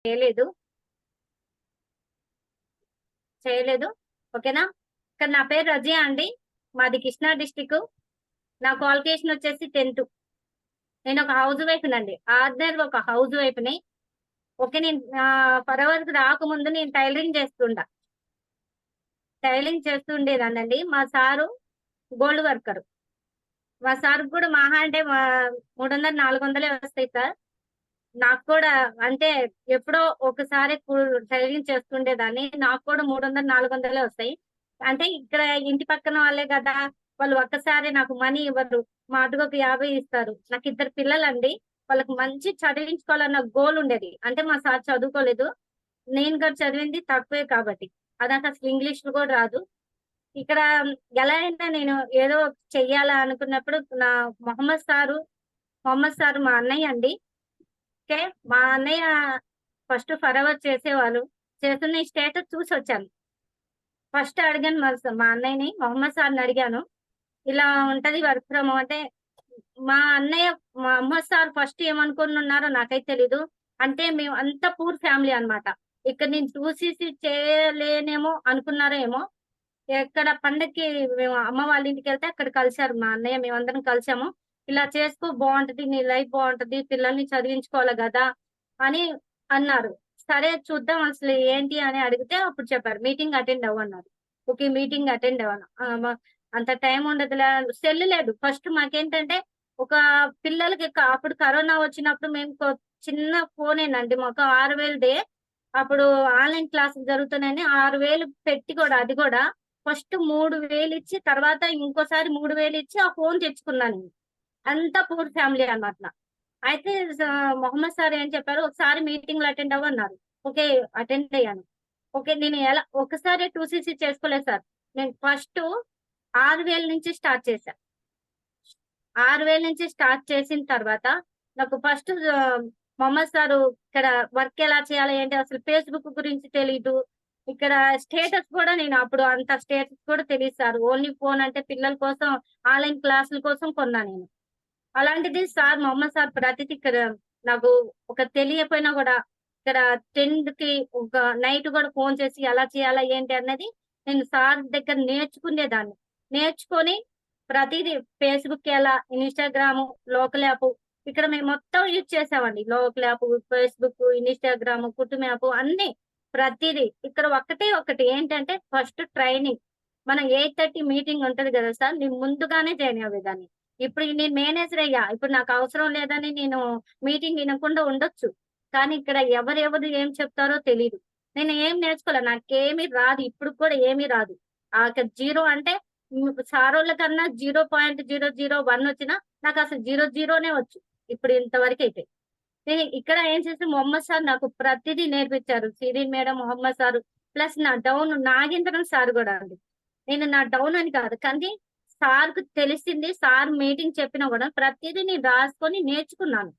చేయలేదు చేయలేదు ఓకేనా. ఇక్కడ నా పేరు రజియా అండి. మాది కృష్ణా డిస్టిక్. నా క్వాలిఫికేషన్ వచ్చేసి 10th. నేను ఒక హౌస్ వైఫ్ నండి, ఆర్డినరీ ఒక హౌస్ వైఫ్ ని. ఓకే, నేను ఫరవర్కి రాకముందు నేను టైలరింగ్ చేస్తుండేదానండి. మా సారు గోల్డ్ వర్కర్. మా సార్ కూడా మహా అంటే 300 400 వస్తాయి సార్. నాకు కూడా అంటే ఎప్పుడో ఒకసారి టైలరింగ్ చేస్తుండేదాన్ని. నాకు కూడా 300 400 వస్తాయి. అంటే ఇక్కడ ఇంటి పక్కన వాళ్ళే కదా, వాళ్ళు ఒక్కసారి నాకు మనీ ఇవ్వరు, మా అటుకు 50 ఇస్తారు. నాకు 2 పిల్లలండి. వాళ్ళకి మంచి చదివించుకోవాలన్న గోల్ ఉండేది. అంటే మా సార్ చదువుకోలేదు, నేను కూడా చదివింది తక్కువే కాబట్టి అదాక అసలు ఇంగ్లీష్ కూడా రాదు. ఇక్కడ ఎలా అయినా నేను ఏదో చెయ్యాలా అనుకున్నప్పుడు నా మొహమ్మద్ సారు మా అన్నయ్య అండి. ఓకే, మా అన్నయ్య ఫస్ట్ ఫరవర్ చేసేవాళ్ళు. చేస్తున్న స్టేటస్ చూసి వచ్చాను. ఫస్ట్ అడిగాను మా అన్నయ్యని, మొహమ్మద్ సార్ని అడిగాను, ఇలా ఉంటది వర్క్ ఫ్రమ్ అంటే. మా అన్నయ్య మొహమ్మద్ సార్ ఫస్ట్ ఏమనుకుని ఉన్నారో నాకైతే తెలీదు. అంటే మేము అంత పూర్ ఫ్యామిలీ అన్నమాట. ఇక్కడ నేను చూసి చేయలేనేమో అనుకున్నారో ఏమో. ఎక్కడ పండక్కి మేము అమ్మ వాళ్ళ ఇంటికి వెళ్తే అక్కడ కలిశారు మా అన్నయ్య, మేమందరం కలిసాము. ఇలా చేసుకో బాగుంటది, నీ లైఫ్ బాగుంటది, పిల్లల్ని చదివించుకోవాలి కదా అని అన్నారు. సరే చూద్దాం అసలు ఏంటి అని అడిగితే అప్పుడు చెప్పారు మీటింగ్ అటెండ్ అవ్వన్నారు. ఓకే, మీటింగ్ అటెండ్ అవ్వను. అంత టైం ఉండదులే. సెల్ లేదు ఫస్ట్ మాకేంటంటే. ఒక పిల్లలకి అప్పుడు కరోనా వచ్చినప్పుడు మేము చిన్న ఫోనేనండి మాకు 6000దే. అప్పుడు ఆన్లైన్ క్లాసులు జరుగుతున్నాయని 6000 పెట్టి కూడా, అది కూడా ఫస్ట్ 3000 ఇచ్చి తర్వాత ఇంకోసారి 3000 ఇచ్చి ఆ ఫోన్ తెచ్చుకున్నాను. అంతా పూర్ ఫ్యామిలీ అన్నమాట. అయితే మొహమ్మద్ సార్ ఏం చెప్పారు, ఒకసారి మీటింగ్ లో అటెండ్ అవ్వన్నారు. ఓకే, అటెండ్ అయ్యాను. ఓకే, నేను ఎలా ఒకసారి 2cc చేసుకోలేదు సార్. నేను ఫస్ట్ 6000 నుంచి స్టార్ట్ చేశాను. 6000 నుంచి స్టార్ట్ చేసిన తర్వాత నాకు ఫస్ట్ మొహమ్మద్ సారు ఇక్కడ వర్క్ ఎలా చేయాలి ఏంటి అసలు ఫేస్బుక్ గురించి తెలీదు. ఇక్కడ స్టేటస్ కూడా నేను అప్పుడు అంత స్టేటస్ కూడా తెలియదు సార్. ఓన్లీ ఫోన్ అంటే పిల్లల కోసం ఆన్లైన్ క్లాసుల కోసం కొన్నా నేను. అలాంటిది సార్ మొహమ్మద్ సార్ ప్రతిదీ ఇక్కడ నాకు ఒక తెలియకపోయినా కూడా ఇక్కడ 10కి ఒక నైట్ కూడా ఫోన్ చేసి ఎలా చేయాలా ఏంటి అన్నది నేను సార్ దగ్గర నేర్చుకునేదాన్ని. నేర్చుకొని ప్రతిదీ ఫేస్బుక్ ఎలా, ఇన్స్టాగ్రామ్, లోకల్ యాప్ ఇక్కడ మేము మొత్తం యూజ్ చేసామండి. లోకల్ యాప్, ఫేస్బుక్, ఇన్స్టాగ్రామ్, కుటుంబ యాప్ అన్ని ప్రతిదీ. ఇక్కడ ఒకటి ఏంటంటే ఫస్ట్ ట్రైనింగ్. మనం 8:30 మీటింగ్ ఉంటది కదా సార్, నేను ముందుగానే జాయిన్ అయ్యేదాన్ని. ఇప్పుడు నేను మేనేజర్ అయ్యా. ఇప్పుడు నాకు అవసరం లేదని నేను మీటింగ్ వినకుండా ఉండొచ్చు. కానీ ఇక్కడ ఎవరెవరు ఏం చెప్తారో తెలీదు. నేను ఏం నేర్చుకోలే, నాకేమీ రాదు. ఇప్పుడు కూడా ఏమీ రాదు. జీరో అంటే సారోళ్ళ కన్నా 0.001 వచ్చినా నాకు అసలు 00నే వచ్చు ఇప్పుడు ఇంతవరకు అయితే. నేను ఇక్కడ ఏం చేస్తే మొహమ్మద్ సార్ నాకు ప్రతిదీ నేర్పించారు. Sireen madam, Mohammed sir plus నా డౌన్ నాగేంద్రన్ సార్ కూడా అండి. నేను నా డౌన్ అని కాదు కానీ సార్కు తెలిసింది, సార్ మీటింగ్ చెప్పినా కూడా ప్రతిదీ నేను రాసుకొని నేర్చుకున్నాను.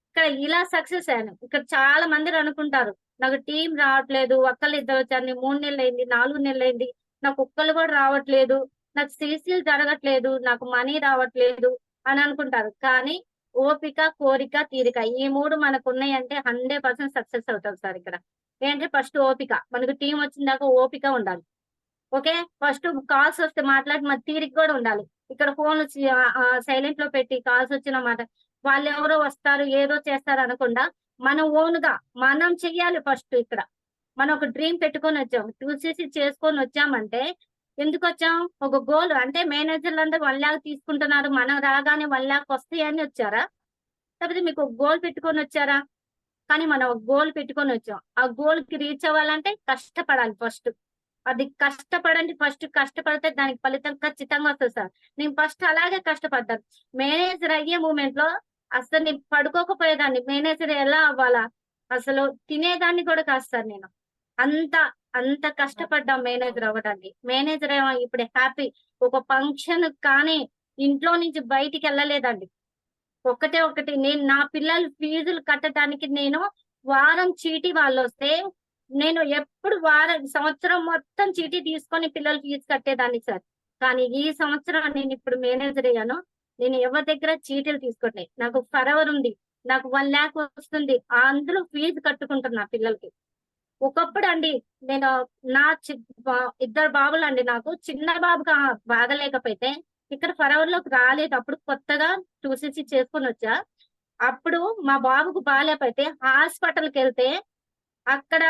ఇక్కడ ఇలా సక్సెస్ అయ్యాను. ఇక్కడ చాలా మంది అనుకుంటారు నాకు టీం రావట్లేదు, ఒక్కళ్ళు ఇద్దరు వచ్చారు, 3 నెలలు అయింది, 4 నెలలు అయింది, నాకు ఒక్కళ్ళు కూడా రావట్లేదు, నాకు సీసీలు జరగట్లేదు, నాకు మనీ రావట్లేదు అని అనుకుంటారు. కానీ ఓపిక, కోరిక, తీరిక ఈ 3 మనకు ఉన్నాయంటే 100% సక్సెస్ అవుతాం సార్. ఇక్కడ ఏంటంటే ఫస్ట్ ఓపిక. మనకు టీం వచ్చిన దాకా ఓపిక ఉండాలి. ఓకే, ఫస్ట్ కాల్స్ వస్తే మాట్లాడి మన తీరిక కూడా ఉండాలి. ఇక్కడ ఫోన్ సైలెంట్ లో పెట్టి కాల్స్ వచ్చిన మాట వాళ్ళు ఎవరో వస్తారు ఏదో చేస్తారు అనకుండా మనం ఓన్ గా మనం చెయ్యాలి ఫస్ట్. ఇక్కడ మనం ఒక డ్రీమ్ పెట్టుకొని వచ్చాం, 2cc చేసుకొని వచ్చామంటే ఎందుకు వచ్చాం, ఒక గోల్. అంటే మేనేజర్లు అందరూ 1 lakh తీసుకుంటున్నారు, మనం రాగానే 1 lakh వస్తాయని వచ్చారా, లేకపోతే మీకు ఒక గోల్ పెట్టుకొని వచ్చారా? కానీ మనం ఒక గోల్ పెట్టుకొని వచ్చాం. ఆ గోల్ కి రీచ్ అవ్వాలంటే కష్టపడాలి ఫస్ట్. అది కష్టపడండి, ఫస్ట్ కష్టపడితే దానికి ఫలితం ఖచ్చితంగా వస్తుంది సార్. నేను ఫస్ట్ అలాగే కష్టపడ్డాను. మేనేజర్ అయ్యే మూమెంట్ లో అసలు నేను పడుకోకపోయేదాన్ని. మేనేజర్ ఎలా అవ్వాలా, అసలు తినేదాన్ని కూడా కాదు సార్ నేను. అంత అంత కష్టపడ్డాం మేనేజర్ అవ్వడానికి. మేనేజర్ ఏమో ఇప్పుడు హ్యాపీ. ఒక ఫంక్షన్ కానీ ఇంట్లో నుంచి బయటికి వెళ్ళలేదండి. ఒకటి నేను నా పిల్లల ఫీజులు కట్టడానికి నేను వారం చీటీ వాళ్ళు వస్తే నేను ఎప్పుడు సంవత్సరం మొత్తం చీటీ తీసుకొని పిల్లల ఫీజు కట్టేదాన్ని సార్. కానీ ఈ సంవత్సరం నేను ఇప్పుడు మేనేజర్ అయ్యాను, నేను ఎవరి దగ్గర చీటీలు తీసుకోవట్లేదు. నాకు ఫరెవర్ ఉంది, నాకు 1,00,000 వస్తుంది. అందులో ఫీజు కట్టుకుంటున్నా పిల్లలకి. ఒకప్పుడు అండి నేను నా చి ఇద్దరు బాబులండి నాకు. చిన్న బాబుకి బాగాలేకపోతే ఇక్కడ ఫరవర్‌లోకి రాలేదు. అప్పుడు కొత్తగా చూసేసి చేసుకొనొచ్చా. అప్పుడు మా బాబుకు బాలేపోతే హాస్పిటల్‌కెళ్తే అక్కడ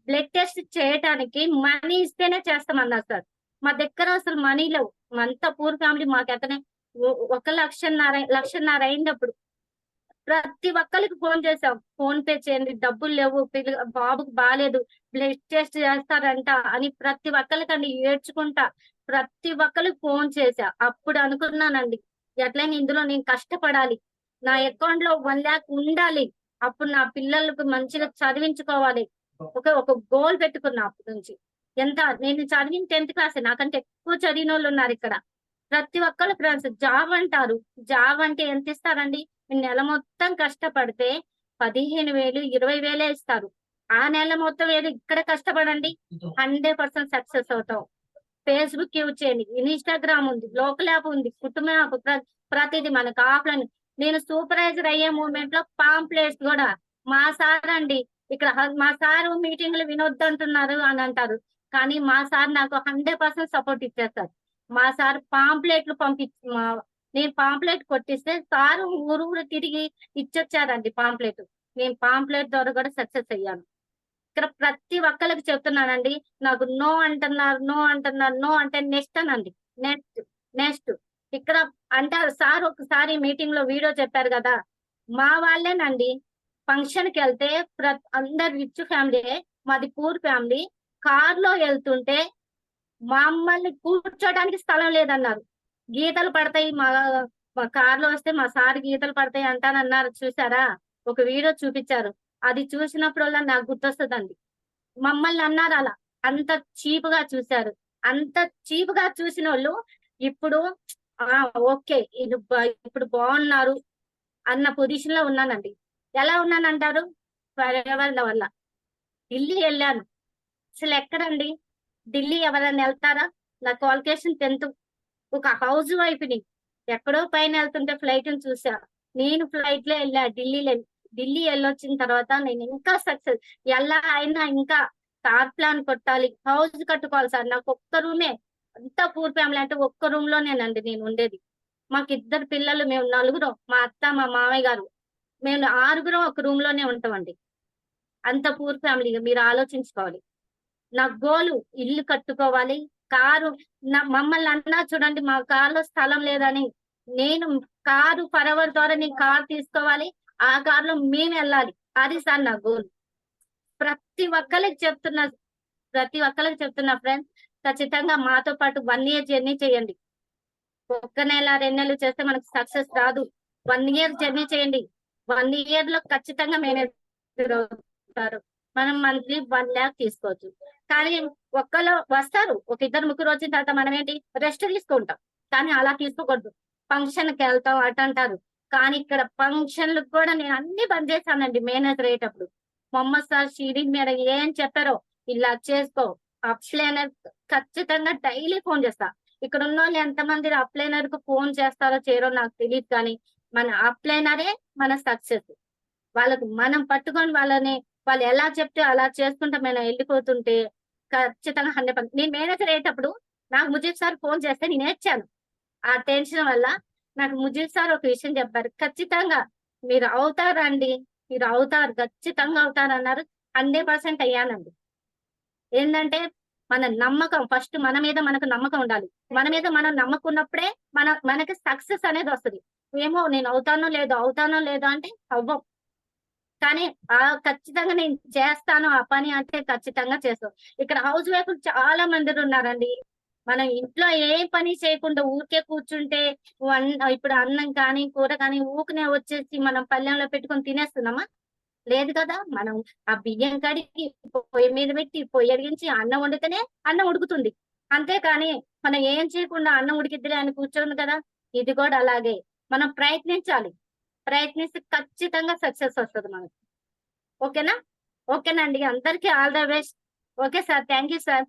బ్లడ్ టెస్ట్ చేయటానికి మనీ ఇస్తేనే చేస్తామన్నారు సార్. మా దగ్గర అసలు మనీ లేవు. అంతా పూర్ ఫ్యామిలీ మాకెంతనే ఒక 1,50,000 అయిందప్పుడు. ప్రతి ఒక్కళ్ళకి ఫోను చేసాం. ఫోన్ పే చేయండి, డబ్బులు లేవు, బాబుకి బాలేదు, బ్లడ్ టెస్ట్ చేస్తారంట అని ప్రతి ఒక్కళ్ళకండి ఏడ్చుకుంటా, ప్రతి ఒక్కళ్ళకి ఫోను చేశా. అప్పుడు అనుకున్నానండి, ఎట్లైనా ఇందులో నేను కష్టపడాలి. నా అకౌంట్‌లో 1,00,000 ఉండాలి. అప్పుడు నా పిల్లలకు మంచిగా చదివించుకోవాలి. ఒక గోల్ పెట్టుకున్నా అప్పటి నుంచి. నేను చదివిన 10థ్ క్లాసే. నాకంటే ఎక్కువ చదివినోళ్ళున్నారిక్కడ. ప్రతి ఒక్కళ్ళు ఫ్రెండ్స్ జాబ్ అంటారు. జాబ్ అంటే ఎంతిస్తారండి? నెల మొత్తం కష్టపడితే 15,000, 20,000 ఇస్తారు. ఆ నెల మొత్తం ఏదో ఇక్కడ కష్టపడండి 100% సక్సెస్ అవుతాం. ఫేస్‌బుక్ యూజ్ చేయండి. ఇన్‌స్టాగ్రామ్ ఉంది. లోకల్ యాప్ ఉంది. కుటుంబ యాప్ ప్రతిది మనకు ఆఫ్‌లైన్. నేను సూపర్వైజర్ అయ్యే మూవ్‌మెంట్‌లో పాంప్లెట్స్ గూడా మా సార్ అండి. ఇక్కడ మా సారు మీటింగ్‌లు వినొద్దంటున్నారు అని అంటారు. కానీ మా సార్ నాకు 100% సపోర్ట్ ఇచ్చేస్తారు. మా సార్ పాంప్లెట్‌లు నేను పాంప్లెట్ కొట్టిస్తే సారు ఊరు ఊరు తిరిగి ఇచ్చొచ్చారండి పాంప్లెట్. నేను పాంప్లెట్ ద్వారా కూడా సక్సెస్ అయ్యాను. ఇక్కడ ప్రతి ఒక్కళ్ళకి చెప్తున్నానండి. నాకు నో అంటున్నారు, నో అంటున్నారు, నో అంటే నెక్స్ట్ అనండి. Next, next. ఇక్కడ అంటే సార్ ఒకసారి మీటింగ్‌లో వీడియో చెప్పారు గదా! మా వాళ్ళేనండి ఫంక్షన్‌కెళ్తే అందరు రిచ్ ఫ్యామిలీయే. మాది పూర్ ఫ్యామిలీ. కార్‌లో ఎళ్తుంటే మమ్మల్ని కూర్చోడానికి స్థలం లేదన్నారు. గీతలు పడతాయి మా కార్‌లో వస్తే మా సార్ గీతలు పడతాయి అంటానన్నారు చూసారా? ఒక వీడియో చూపిచ్చారు. అది చూసినప్పుడల్లా నాకు గుర్తొస్తదండి. మమ్మల్ని అన్నారలా. అంత చీప్‌గా చూసారు. అంత చీప్‌గా చూసినోళ్ళు ఇప్పుడు ఆ! ఓకే. ఇప్పుడు బావున్నారు అన్న పొజిషన్‌లో ఉన్నానండి. ఎలా ఉన్నానంటారు? ఫరెవర్‌ల వల్ల. ఢిల్లీ ఎళ్ళాను. అసలెక్కడండి? ఢిల్లీ ఎవరైనా ఎళ్తారా? నా క్వాలిఫికేషన్ 10థ్. ఒక హౌస్ వైఫ్‌ని. ఎక్కడో పైనెళ్తుంటే ఫ్లైట్‌ని చూసా. నేను ఫ్లైట్‌లో ఎళ్ళా ఢిల్లీ ఎళ్ళొచ్చిన తర్వాత నేను ఇంకా సక్సెస్ ఎలా అయినా ఇంకా స్టార్ ప్లాన్ కొట్టాలి. హౌస్ కట్టుకోవాలి సార్. నాకొక్క రూమే. అంతా పూర్ ఫ్యామిలీ అంటే ఒక్క రూమ్‌లోనేనండి నేనుండేది. మాకిద్దరు పిల్లలు, మేము నలుగురం. మా అత్త, మా మామయ్య గారు. మేము ఆరుగురం ఒక రూమ్‌లోనే ఉంటామండి. అంత పూర్ ఫ్యామిలీగా మీరు ఆలోచించుకోవాలి. నా గోలు ఇల్లు కట్టుకోవాలి. కారు మమ్మల్ని అన్నా చూడండి మా కార్‌లో స్థలం లేదని. నేను కారు ఫరెవర్ ద్వారా నేను కారు తీసుకోవాలి. ఆ కార్‌లో మేమెళ్ళాలి. అది సార్ నా గోల్. ప్రతి ఒక్కళ్ళకి చెప్తున్నా ప్రతి ఒక్కళ్ళకి చెప్తున్నా ఫ్రెండ్స్. ఖచ్చితంగా మాతో పాటు 1 ఇయర్ జర్నీ చేయండి. ఒక్క నెల, 2 నెలలు చేస్తే మనకు సక్సెస్ రాదు. 1 ఇయర్ జర్నీ చేయండి. 1 ఇయర్‌లో ఖచ్చితంగా మేనేజర్ అవుతారు. మనం మంత్లీ 1,00,000 తీసుకోవచ్చు. కానీ ఒక్కళ్ళు వస్తారు. ఒక ఇద్దరు, ముగ్గురు వచ్చిన తర్వాత మనమేంటి రెస్ట్ తీసుకుంటాం. కానీ అలా తీసుకోకూడదు. ఫంక్షన్‌కెళ్తాం అటంటారు. కానీ ఇక్కడ ఫంక్షన్‌లకు కూడా నేను అన్నీ బంద్ చేశానండి మేనేజర్ అయ్యేటప్పుడు. మొహమ్మద్ సార్ షిరిన్ మీద ఏం చెప్పారో ఇలా చేసుకో. అప్లైనర్ ఖచ్చితంగా డైలీ ఫోన్ చేస్తా. ఇక్కడున్నోళ్ళు ఎంతమంది అప్లైనర్‌కి ఫోన్ చేస్తారో చేయరో నాకు తెలీదు కానీ, మన అప్లైనరే మన సక్సెస్. వాళ్ళకు మనం పట్టుకొని వాళ్ళు ఎలా చెప్తే అలా చేసుకుంటా మనం ఎళ్ళిపోతుంటే ఖచ్చితంగా 100% నేను మేనేజర్ అయ్యేటప్పుడు నాకు ముజీబ్ సార్ ఫోన్ చేస్తే నేను ఏడ్చాను. ఆ టెన్షన్ వల్ల నాకు ముజీబ్ సార్ ఒక విషయం చెప్పారు. "ఖచ్చితంగా మీరు అవుతారండి. మీరు అవుతారు. ఖచ్చితంగా అవుతారన్నారు." 100% అయ్యానండి. ఏందంటే మన నమ్మకం ఫస్ట్ మన మీద మనకు నమ్మకం ఉండాలి. మన మీద మనం నమ్మకున్నప్పుడే మనకి సక్సెస్ అనేదొస్తది. ఏమో నేను అవుతానో లేదో అంటే అవ్వం. కానీ ఖచ్చితంగా నేను చేస్తాను ఆ పని అంటే ఖచ్చితంగా చేస్తాం. ఇక్కడ హౌస్ వైఫ్‌లు చాలా మందిరున్నారండి. మనం ఇంట్లో ఏ పని చేయకుండా ఊరికే కూర్చుంటే ఇప్పుడు అన్నం కానీ, కూర కానీ ఊకనే వచ్చేసి మనం పళ్ళెంలో పెట్టుకొని తినేస్తున్నామా? లేదు కదా! మనం ఆ బియ్యం కడిగి, పొయ్యి మీద పెట్టి, పొయ్యి వెలిగించి, అన్నం వండితేనే అన్నం ఉడుకుతుంది. అంతేకాని మనం ఏం చేయకుండా అన్నం ఉడికిద్దిలే అని కూర్చోను కదా! ఇది కూడా అలాగే. మనం ప్రయత్నించాలి. ప్రయత్నిస్తే ఖచ్చితంగా సక్సెస్ వస్తది మనకి. ఓకేనా? ఓకేనండి. అందరికీ all the best. Okay sir. Thank you sir.